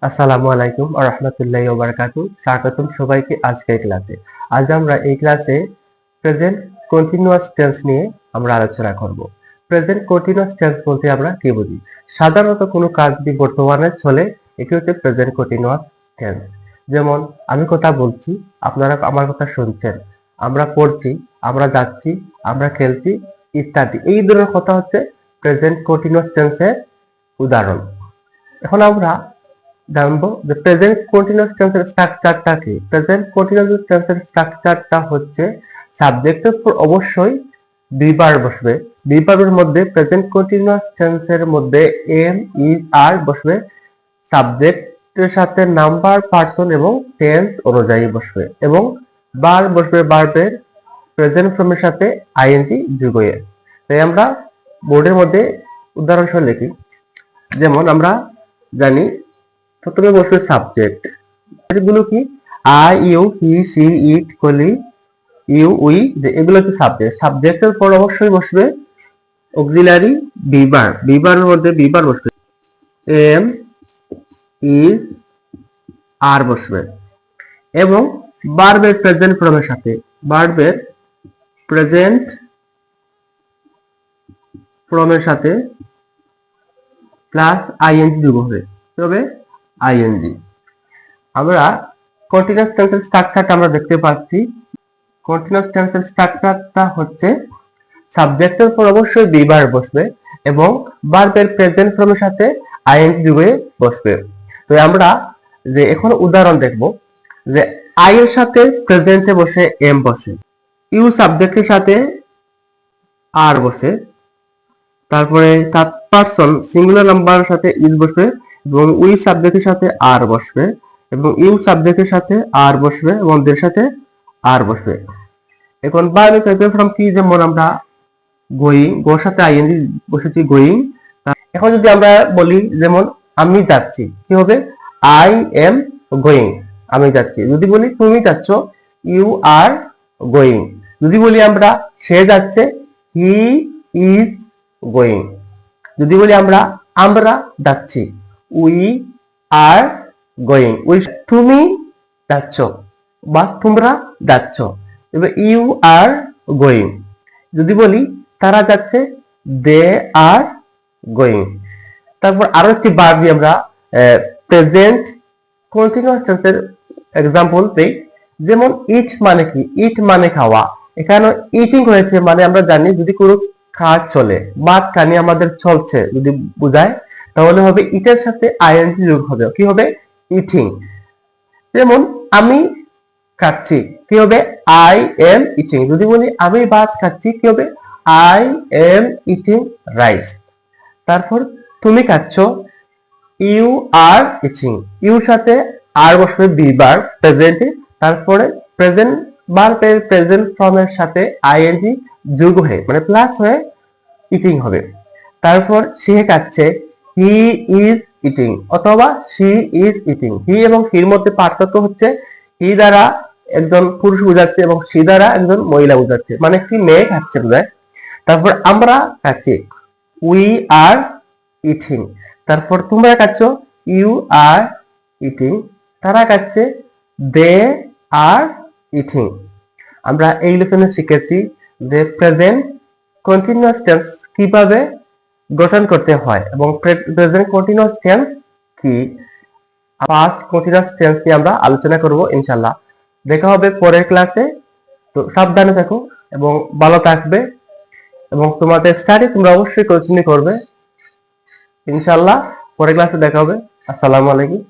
আসসালামু আলাইকুম ওয়া রাহমাতুল্লাহি ওয়া বারাকাতুহু। স্বাগতম সবাইকে আজকের ক্লাসে। আজ আমরা এই ক্লাসে প্রেজেন্ট কন্টিনিউয়াস টেন্স নিয়ে আমরা আলোচনা করব। প্রেজেন্ট কন্টিনিউয়াস টেন্স বলতে আমরা কি বুঝি? সাধারণত কোনো কাজ যদি বর্তমানে চলে, এটি হচ্ছে প্রেজেন্ট কন্টিনিউয়াস টেন্স। যেমন আমি কথা বলছি, আপনারা আমার কথা শুনছেন, আমরা পড়ছি, আমরা যাচ্ছি, আমরা খেলছি ইত্যাদি। এই ধরনের কথা হচ্ছে প্রেজেন্ট কন্টিনিউয়াস টেন্সের উদাহরণ। এখন আমরা জানবো যে প্রেজেন্ট কন্টিনিউয়াস টেন্সের স্ট্রাকচারটা কি। প্রেজেন্ট কন্টিনিউয়াস টেন্সের স্ট্রাকচারটা হচ্ছে সাবজেক্টের উপর অবশ্যই দুই ভার্ব বসবে। দুই ভার্বের মধ্যে প্রেজেন্ট কন্টিনিউয়াস টেন্সের মধ্যে এম ইজ আর বসবে, সাবজেক্টের সাথে নাম্বার পার্সন এবং টেন্স অনুযায়ী বসবে, এবং ভার্ব বসবে ভার্বের প্রেজেন্ট ফর্মের সাথে আইএনজি যুগ হয়ে। তাই আমরা বোর্ডের মধ্যে উদাহরণসহ লিখি। যেমন আমরা জানি প্রথমে বসবে সাবজেক্ট। এগুলো কি? আই, ইউ, হি, সি, ইট, কলি, ইউ, উই, এগুলো হচ্ছে সাবজেক্ট। সাবজেক্টের পর অবশ্যই বসবে অক্সিলারি বিভার। বিভারের মধ্যে বিভার বসবে এম, ইজ, আর বসবে, এবং ভার্বের প্রেজেন্ট ফর্মের সাথে ভার্বের প্রেজেন্ট ফর্মের সাথে প্লাস আইএনজি যুগ হবে, তবে আইএনজি। আমরা কন্টিনিউয়াস টেন্সের স্ট্রাকচারটা আমরা দেখতে পাচ্ছি। কন্টিনিউয়াস টেন্সের স্ট্রাকচারটা হচ্ছে সাবজেক্টের পর অবশ্যই বি ভার্ব বসবে এবং ভার্বের প্রেজেন্ট ফর্মের সাথে আইএনজি যুগে বসবে। তো আমরা যে এখন উদাহরণ দেখব যে আই এর সাথে প্রেজেন্টে বসে এম বসে, ইউ সাবজেক্টের সাথে আর বসে, তারপরে থার্ড পারসন সিঙ্গুলার নাম্বারের সাথে ইজ বসবে, এবং উই সাবজেক্টের সাথে আর বসবে, এবং ইউ সাবজেক্টের সাথে আর বসবে, এবং দের সাথে আর বসবে। এখন ভার্বের প্রেজেন্ট ফর্ম কি? যেমন আমরা গোয়িং, গোর সাথে আইএনজি বসেছি গোয়িং। এখন যদি আমরা বলি যেমন আমি যাচ্ছি, কি হবে? আই এম গোয়িং, আমি যাচ্ছি। যদি বলি তুমি যাচ্ছ, ইউ আর গোয়িং। যদি বলি আমরা সে যাচ্ছে, হি ইজ গোয়িং। যদি বলি আমরা যাচ্ছি, উই আর গোয়িং। তুমি যাচ্ছ বা তোমরা যাচ্ছ, এবার ইউ আর গোয়িং। যদি বলি তারা যাচ্ছে, দে আর গোয়িং। তারপর আরো একটি ভার্ব দিয়ে আমরা প্রেজেন্ট কন্টিনিউয়াস টেন্সের एग्जांपल দেই। যেমন ইট মানে কি? ইট মানে খাওয়া। এখানে ইটিং হয়েছে মানে আমরা জানি যদি কোনো কাজ চলে বা কানি আমাদের চলছে যদি বোঝায়, তাহলে হবে ইটের সাথে আইএনজি যোগ হবে, কি হবে? ইটিং। যেমন আমি খাচ্ছি, কি হবে? I am eating. যদি বলি আমি ভাত খাচ্ছি, কি হবে? I am eating rice. তারপর তুমি খাচ্ছ, ইউ আর ইটিং। ইউর সাথে আর বসবে বি ভার্ব প্রেজেন্টে, তারপরে প্রেজেন্ট ভার্বের প্রেজেন্ট ফর্মের সাথে আইএনজি যোগ হয়ে মানে প্লাস হয়ে ইটিং হবে। তারপর সে খাচ্ছে, হি ইজ ইটিং অথবা শি ইজ ইটিং। হি এবং হির মধ্যে পার্থক্য হচ্ছে হি দ্বারা একজন পুরুষ বোঝাচ্ছে এবং সি দ্বারা একজন মহিলা বোঝাচ্ছে, মানে একটি মেয়ে খাচ্ছে বোঝায়। তারপর আমরা খাচ্ছি, উই আর ইটিং। তারপর তোমরা খাচ্ছ, ইউ আর ইটিং। তারা খাচ্ছে, দে আর ইটিং। আমরা এই লেসনে শিখেছি যে প্রেজেন্ট কন্টিনিউয়াস টেন্স কিভাবে গঠন করতে হয় এবং প্রেজেন্ট কন্টিনিউয়াস টেন্স কি। পাস্ট কন্টিনিউয়াস টেন্স নিয়ে আমরা আলোচনা করব ইনশাআল্লাহ। দেখা হবে পরের ক্লাসে। তো সাবধানে থাকো এবং ভালো থাকবে, এবং তোমাদের স্টাডি তোমরা অবশ্যই কন্টিনিউ করবে ইনশাআল্লাহ। পরের ক্লাসে দেখা হবে। আসসালামু আলাইকুম।